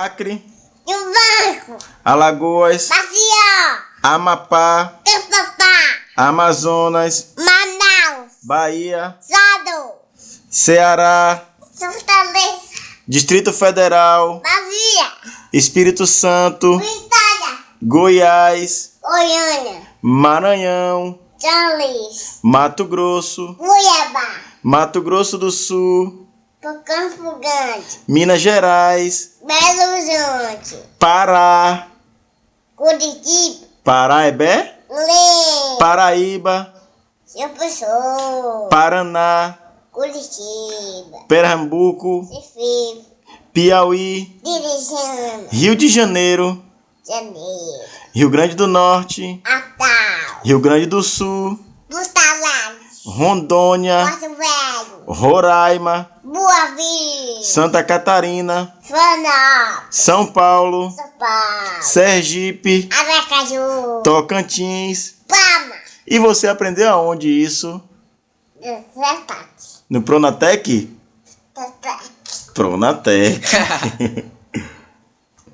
Acre, Rio Branco, Alagoas, Maceió, Amapá, Tupapá, Amazonas, Manaus, Bahia, Sado, Ceará, Fortaleza, Distrito Federal, Bahia, Espírito Santo, Vitória, Goiás, Goiânia, Maranhão, São Luís, Mato Grosso, Cuiabá, Mato Grosso do Sul, Campo Grande, Minas Gerais, Belo Horizonte, Pará, Curitiba, Paraíba, Lê, Paraíba, João Pessoa, Paraná, Curitiba, Pernambuco, Recife, Piauí, Dirijana, Rio de Janeiro, Janeiro, Rio Grande do Norte, Natal, Rio Grande do Sul, Butalante, Rondônia, Porto Velho, Roraima, Boa Vista, Santa Catarina, Florianópolis, São Paulo, São Paulo, Sergipe, Aracaju, Tocantins. Palma, E você aprendeu aonde isso? Verdade, No Pronatec? verdade. Pronatec.